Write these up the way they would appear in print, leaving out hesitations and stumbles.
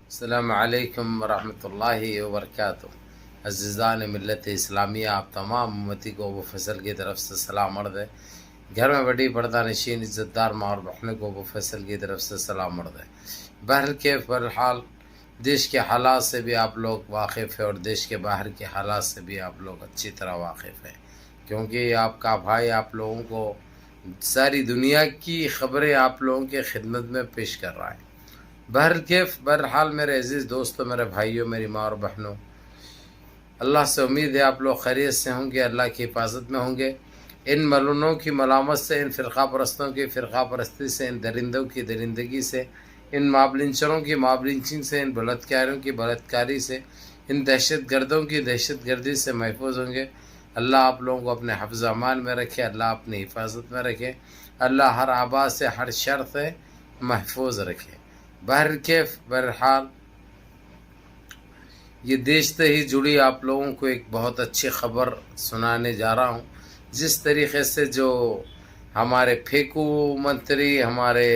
السلام علیکم ورحمۃ اللہ وبرکاتہ۔ عزیزان ملت اسلامیہ، آپ تمام امتی کو ابو فیصل کی طرف سے سلام عرض ہے۔ گھر میں بڑی پردہ نشین عزت دار ماں اور بہنوں کو ابو فیصل کی طرف سے سلام عرض ہے۔ بہرحال دیش کے حالات سے بھی آپ لوگ واقف ہیں اور دیش کے باہر کے حالات سے بھی آپ لوگ اچھی طرح واقف ہیں، کیونکہ آپ کا بھائی آپ لوگوں کو ساری دنیا کی خبریں آپ لوگوں کے خدمت میں پیش کر رہا ہے۔ بہرحال میرے عزیز دوستوں، میرے بھائیوں، میری ماں اور بہنوں، اللہ سے امید ہے آپ لوگ خیریت سے ہوں گے، اللہ کی حفاظت میں ہوں گے۔ ان ملونوں کی ملامت سے، ان فرقہ پرستوں کی فرقہ پرستی سے، ان درندوں کی درندگی سے، ان مابلنچروں کی مابلنچنگ سے، ان بلاتکاریوں کی بلاتکاری سے، ان دہشت گردوں کی دہشت گردی سے محفوظ ہوں گے۔ اللہ آپ لوگوں کو اپنے حفظ و امان میں رکھے، اللہ اپنی حفاظت میں رکھے، اللہ ہر آباد سے، ہر شر سے محفوظ رکھے۔ بہرحال یہ دیش سے ہی جڑی آپ لوگوں کو ایک بہت اچھی خبر سنانے جا رہا ہوں۔ جس طریقے سے جو ہمارے پھیکو منتری، ہمارے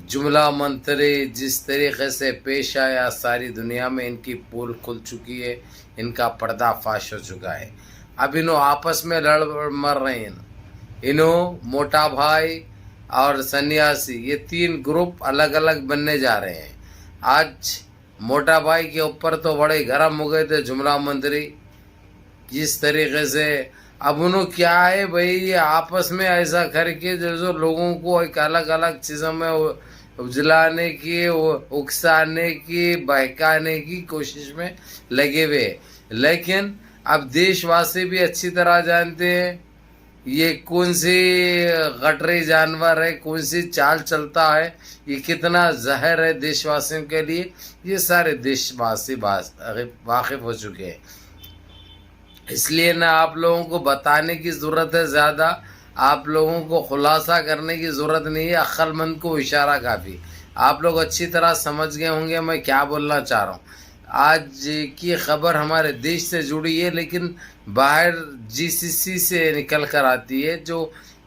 جملہ منتری جس طریقے سے پیش آیا، ساری دنیا میں ان کی پول کھل چکی ہے، ان کا پردہ فاش ہو چکا ہے۔ اب انہوں آپس میں لڑ مر رہے ہیں۔ انہوں موٹا بھائی اور سنیاسی، یہ تین گروپ الگ الگ بننے جا رہے ہیں۔ آج موٹا بھائی کے اوپر تو بڑے گرم ہو گئے تھے جملہ منتری، جس طریقے سے اب انہوں کیا ہے بھائی، یہ آپس میں ایسا کر کے جو لوگوں کو ایک الگ الگ چیزوں میں اجلانے کی، اکسانے کی، بہکانے کی کوشش میں لگے ہوئے۔ لیکن اب دیش واسی بھی اچھی طرح جانتے ہیں یہ کون سی غٹری جانور ہے، کون سی چال چلتا ہے، یہ کتنا زہر ہے دیش واسیوں کے لیے، یہ سارے دیش واسی واقف ہو چکے ہیں۔ اس لیے نہ آپ لوگوں کو بتانے کی ضرورت ہے زیادہ، آپ لوگوں کو خلاصہ کرنے کی ضرورت نہیں ہے، عقل مند کو اشارہ کافی۔ آپ لوگ اچھی طرح سمجھ گئے ہوں گے میں کیا بولنا چاہ رہا ہوں۔ آج کی خبر ہمارے دیش سے جڑی ہے، لیکن باہر GCC سے نکل کر آتی ہے، جو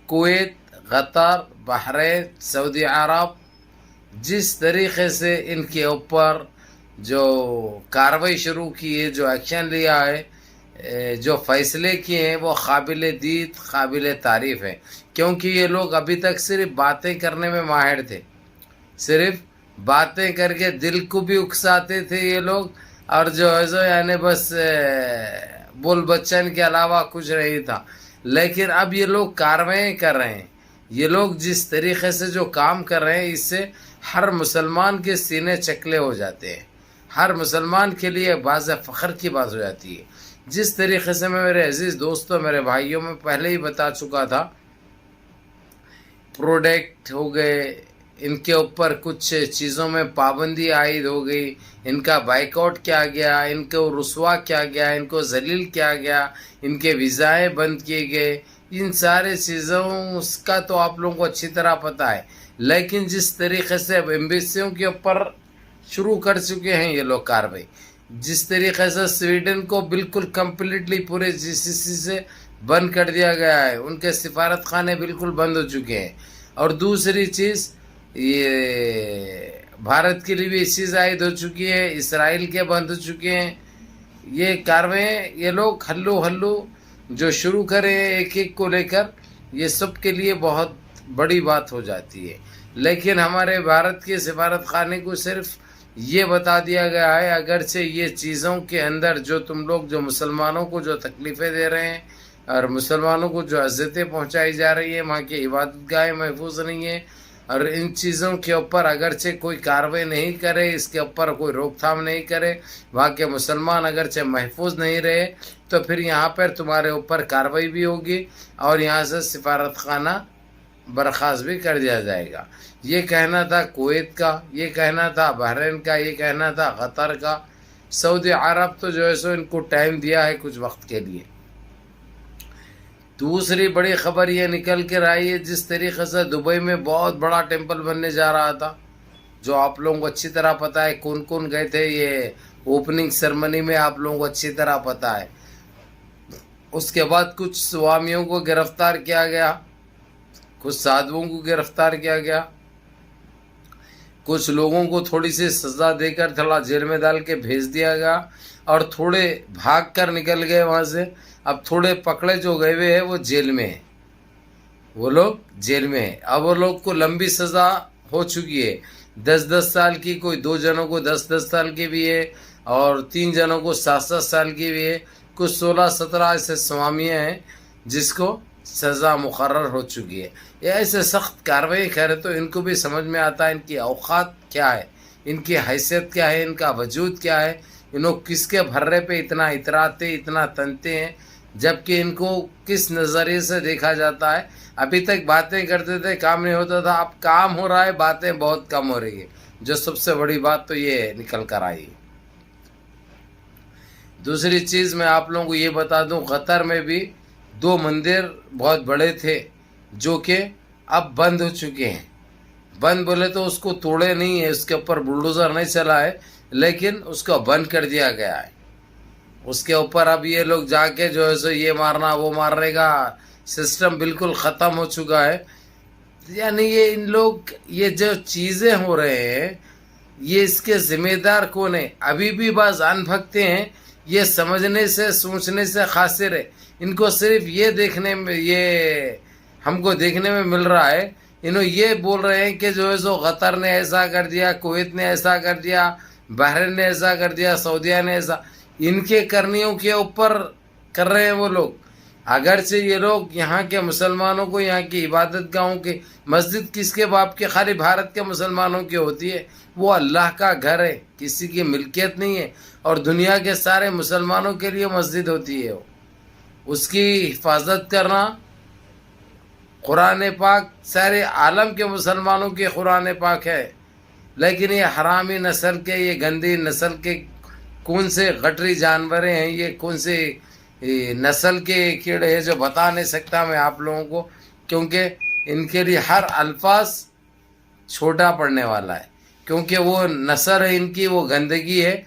کویت، قطر، بحرین، سعودی عرب جس طریقے سے ان کے اوپر جو کارروائی شروع کی ہے، جو ایکشن لیا ہے، جو فیصلے کیے ہیں، وہ قابل دید، قابل تعریف ہے، کیونکہ یہ لوگ ابھی تک صرف باتیں کرنے میں ماہر تھے، صرف باتیں کر کے دل کو بھی اکساتے تھے یہ لوگ، اور جو ہے یعنی بس بول بچن کے علاوہ کچھ نہیں تھا۔ لیکن اب یہ لوگ کارروائیں کر رہے ہیں، یہ لوگ جس طریقے سے جو کام کر رہے ہیں، اس سے ہر مسلمان کے سینے چکلے ہو جاتے ہیں، ہر مسلمان کے لیے باعث فخر کی بات ہو جاتی ہے۔ جس طریقے سے میں میرے عزیز دوستوں، میرے بھائیوں میں پہلے ہی بتا چکا تھا، پروڈکٹ ہو گئے، ان کے اوپر کچھ چیزوں میں پابندی عائد ہو گئی، ان کا بائیک آؤٹ کیا گیا، ان کو رسوا کیا گیا، ان کو ذلیل کیا گیا، ان کے ویزائیں بند کیے گئے، ان سارے چیزوں اس کا تو آپ لوگوں کو اچھی طرح پتہ ہے۔ لیکن جس طریقے سے اب ایمبیسیوں کے اوپر شروع کر چکے ہیں یہ لوگ کارروائی، جس طریقے سے سویڈن کو بالکل کمپلیٹلی پورے GCC سے بند کر دیا گیا ہے، ان کے سفارت خانے بالکل بند ہو چکے ہیں۔ اور دوسری چیز، یہ بھارت کے لیے بھی اس چیز عائد ہو چکی ہے، اسرائیل کے بند ہو چکے ہیں۔ یہ کارروائیں یہ لوگ ہلو جو شروع کریں ایک ایک کو لے کر، یہ سب کے لیے بہت بڑی بات ہو جاتی ہے۔ لیکن ہمارے بھارت کے سفارت خانے کو صرف یہ بتا دیا گیا ہے، اگرچہ یہ چیزوں کے اندر جو تم لوگ جو مسلمانوں کو جو تکلیفیں دے رہے ہیں اور مسلمانوں کو جو اذیتیں پہنچائی جا رہی ہیں، وہاں کی عبادت گاہیں محفوظ نہیں ہیں، اور ان چیزوں کے اوپر اگرچہ کوئی کارروائی نہیں کرے، اس کے اوپر کوئی روک تھام نہیں کرے، وہاں کے مسلمان اگرچہ محفوظ نہیں رہے، تو پھر یہاں پر تمہارے اوپر کارروائی بھی ہوگی اور یہاں سے سفارت خانہ برخاست بھی کر دیا جائے گا۔ یہ کہنا تھا کویت کا، یہ کہنا تھا بحرین کا، یہ کہنا تھا قطر کا۔ سعودی عرب تو جو ہے سو ان کو ٹائم دیا ہے کچھ وقت کے لیے۔ دوسری بڑی خبر یہ نکل کر آئی ہے، جس طریقے سے دبئی میں بہت بڑا ٹیمپل بننے جا رہا تھا، جو آپ لوگوں کو اچھی طرح پتہ ہے کون کون گئے تھے، یہ اوپننگ سرمنی میں آپ لوگوں کو اچھی طرح پتہ ہے۔ اس کے بعد کچھ سوامیوں کو گرفتار کیا گیا، کچھ سادھوؤں کو گرفتار کیا گیا، کچھ لوگوں کو تھوڑی سی سزا دے کر تھوڑا جیل میں ڈال کے بھیج دیا گیا اور تھوڑے بھاگ کر نکل گئے وہاں سے. اب تھوڑے پکڑے جو گئے ہوئے ہیں وہ جیل میں ہیں, وہ لوگ جیل میں ہیں. اب وہ لوگ کو لمبی سزا ہو چکی ہے, 10 سال کی, کوئی 2 جنوں کو 10 سال کی بھی ہے اور 3 جنوں کو 7 سال کی بھی ہے. کچھ 16-17 ایسے سوامیاں ہیں جس کو سزا مقرر ہو چکی ہے. یہ ایسے سخت کارروائی کرے تو ان کو بھی سمجھ میں آتا ہے ان کی اوقات کیا ہے, ان کی حیثیت کیا ہے, ان کا وجود کیا ہے, انہوں کس کے بھرے پہ اتنا اتراتے اتنا تنتے ہیں, جبکہ ان کو کس نظریے سے دیکھا جاتا ہے. ابھی تک باتیں کرتے تھے, کام نہیں ہوتا تھا, اب کام ہو رہا ہے, باتیں بہت کم ہو رہی ہے. جو سب سے بڑی بات تو یہ نکل کر آئی. دوسری چیز میں آپ لوگوں کو یہ بتا دوں, قطر میں بھی 2 مندر بہت بڑے تھے جو کہ اب بند ہو چکے ہیں. بند بولے تو اس کو توڑے نہیں ہے, اس کے اوپر بلڈوزر نہیں چلا ہے, لیکن اس کو بند کر دیا گیا ہے. اس کے اوپر اب یہ لوگ جا کے جو ہے سو یہ مارنا وہ مارنے کا سسٹم بالکل ختم ہو چکا ہے. یعنی یہ ان لوگ یہ جو چیزیں ہو رہے ہیں یہ اس کے ذمہ دار کون ہیں؟ ابھی بھی بعض ان بھگتے ہیں, یہ سمجھنے سے سوچنے سے قاصر ہے. ان کو صرف یہ دیکھنے میں, یہ ہم کو دیکھنے میں مل رہا ہے, انہوں یہ بول رہے ہیں کہ جو ہے سو قطر نے ایسا کر دیا, کویت نے ایسا کر دیا, بحرین نے ایسا کر دیا, سعودیہ نے ایسا. ان کے کرنیوں کے اوپر کر رہے ہیں وہ لوگ. اگرچہ یہ لوگ یہاں کے مسلمانوں کو, یہاں کی عبادت گاہوں کی مسجد کس کے باپ کے, خالی بھارت کے مسلمانوں کی ہوتی ہے. وہ اللہ کا گھر ہے, کسی کی ملکیت نہیں ہے, اور دنیا کے سارے مسلمانوں کے لیے مسجد ہوتی ہے. اس کی حفاظت کرنا, قرآن پاک سارے عالم کے مسلمانوں کی قرآن پاک ہے. لیکن یہ حرامی نسل کے, یہ گندی نسل کے کون سے غٹری جانوریں ہیں, یہ کون سے نسل کے کیڑے ہیں جو بتا نہیں سکتا میں آپ لوگوں کو, کیونکہ ان کے لیے ہر الفاظ چھوٹا پڑنے والا ہے. کیونکہ وہ نسل ہے ان کی, وہ گندگی ہے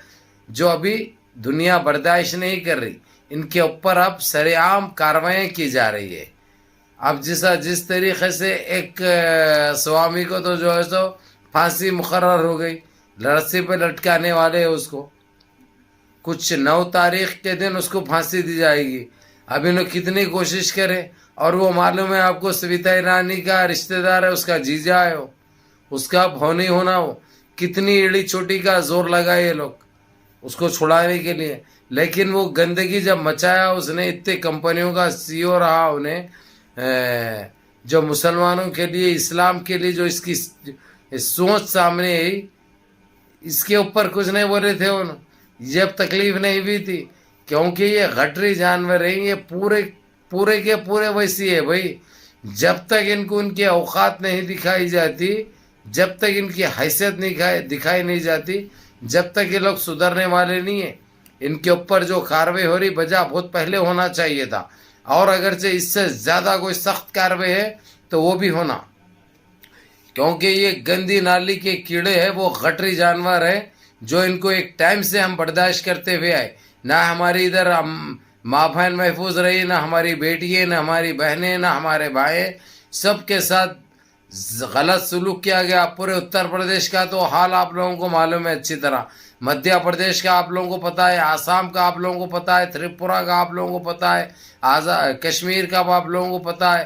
جو ابھی دنیا برداشت نہیں کر رہی. ان کے اوپر اب سرعام کاروائیاں کی جا رہی ہے. اب جس طریقے سے ایک سوامی کو تو جو ہے سو پھانسی مقرر ہو گئی, رسی پہ لٹکانے والے اس کو, کچھ 9 تاریخ کے دن اس کو پھانسی دی جائے گی. اب انہوں کتنی کوشش کرے, اور وہ معلوم ہے آپ کو سویتا ایرانی کا رشتہ دار ہے, اس کا جیجا ہے, اس کا بھونی ہونا, ہو کتنی ایڑی چوٹی کا زور لگائے یہ لوگ اس کو چھڑانے کے لیے. لیکن وہ گندگی جب مچایا اس نے, اتنے کمپنیوں کا CEO رہا, انہیں جو مسلمانوں کے لیے, اسلام کے لیے جو اس کی سوچ سامنے آئی, اس کے اوپر کچھ نہیں بولے تھے انہوں, جب تکلیف نہیں ہوئی تھی. کیونکہ یہ غٹری جانور ہیں, یہ پورے کے پورے ویسی ہے بھائی. جب تک ان کو ان کی اوقات نہیں دکھائی جاتی, جب تک ان کی حیثیت دکھائی نہیں جاتی, جب تک یہ لوگ سدھرنے والے نہیں ہیں. ان کے اوپر جو کارروائی ہو رہی بجا بہت پہلے ہونا چاہیے تھا, اور اگرچہ اس سے زیادہ کوئی سخت کارروائی ہے تو وہ بھی ہونا, کیونکہ یہ گندی نالی کے کیڑے ہیں, وہ غٹری جانور ہیں جو ان کو ایک ٹائم سے ہم برداشت کرتے ہوئے آئے. نہ ہماری ادھر ماں بہن محفوظ رہی, نہ ہماری بیٹیاں, نہ ہماری بہنیں, نہ ہمارے بھائی, سب کے ساتھ غلط سلوک کیا گیا. پورے اتر پردیش کا تو حال آپ لوگوں کو معلوم ہے اچھی طرح, مدھیہ پردیش کا آپ لوگوں کو پتہ ہے, آسام کا آپ لوگوں کو پتہ ہے, تریپورہ کا آپ لوگوں کو پتہ ہے, کشمیر کا آپ لوگوں کو پتہ ہے.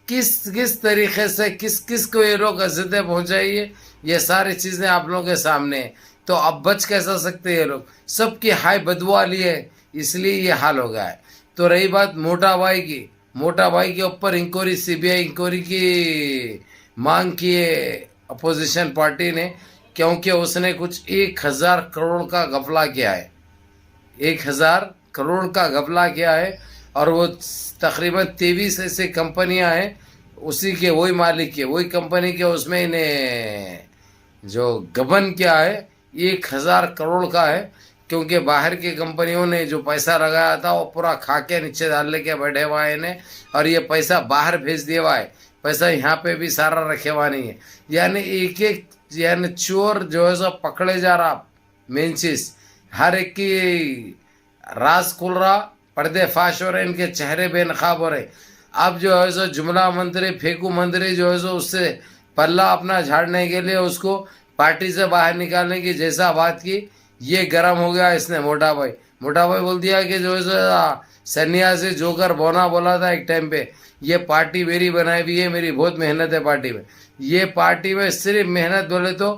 کس طریقے سے کس کو یہ لوگ اذیتیں پہنچائی, یہ ساری چیزیں آپ لوگوں کے سامنے ہیں. تو اب بچ کیسا سکتے یہ لوگ, سب کی ہائی بدوا لی ہے, اس لیے یہ حال ہو گیا ہے. تو رہی بات موٹا بھائی کی, موٹا بھائی کے اوپر انکوائری, CBI انکوائری کی مانگ کی ہے اپوزیشن پارٹی نے, کیونکہ اس نے کچھ 1000 کروڑ کا گھپلہ کیا ہے, 1000 کروڑ کا گھپلہ کیا ہے. اور وہ تقریباً 23 ایسے کمپنیاں ہیں اسی کے, وہی مالک کے, وہی کمپنی کے, اس میں انہیں جو گبن کیا ہے 1000 کروڑ کا ہے. کیونکہ باہر کی کمپنیوں نے جو پیسہ لگایا تھا وہ پورا کھا کے نیچے ڈال لے کے بیٹھے ہوا ہے, اور یہ پیسہ باہر بھیج دیا ہوا ہے, پیسہ یہاں پہ بھی سارا رکھے ہوا نہیں ہے. یعنی ایک یعنی چور جو ہے سو پکڑے جا رہا. مین چیز ہر ایک کی راز کھل رہا, پردے فاش ہو رہے, ان کے چہرے بے نقاب ہو رہے. اب جو ہے سو جملہ منتری, پھیکو منتری جو ہے سو اس سے پلہ اپنا جھاڑنے کے لیے اس کو پارٹی سے باہر نکالنے کی جیسا بات کی، یہ گرم ہو گیا اس نے موٹا بھائی بول دیا کہ جو سنیاسی جوکر بونا بولا تھا ایک ٹائم پہ، یہ پارٹی میری بنائی ہوئی ہے، میری بہت محنت ہے پارٹی میں. یہ پارٹی میں صرف محنت بولے تو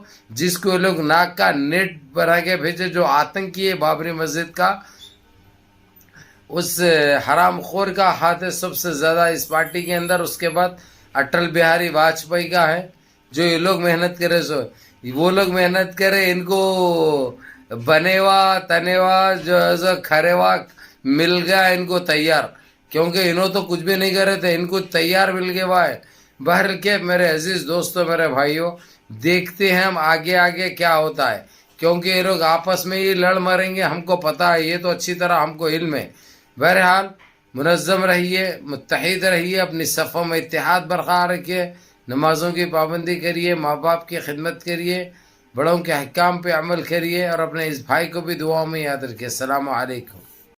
جس کو لوگ ناک کا نیٹ بنا کے بھیجے، جو آتنکی ہے بابری مسجد کا، اس حرام خور کا ہاتھ ہے سب سے زیادہ اس پارٹی کے اندر. اس کے بعد اٹل بہاری واجپئی کا ہے. جو یہ لوگ محنت کرے سو وہ لوگ محنت کرے، ان کو بنےوا تنےوا جو کھرےوا مل گیا ان کو تیار، کیونکہ انہوں تو کچھ بھی نہیں کرے تھے، ان کو تیار مل گیا ہوا ہے. بہر کے میرے عزیز دوستوں، میرے بھائیوں، دیکھتے ہیں ہم آگے آگے کیا ہوتا ہے، کیونکہ یہ لوگ آپس میں ہی لڑ مریں گے، ہم کو پتہ ہے، یہ تو اچھی طرح ہم کو علم ہے. بہرحال منظم رہیے، متحد رہیے، اپنی صفوں میں اتحاد برقرار رکھیے، نمازوں کی پابندی کریے، ماں باپ کی خدمت کریے، بڑوں کے احکام پہ عمل کریے، اور اپنے اس بھائی کو بھی دعاؤں میں یاد رکھیے. السلام علیکم.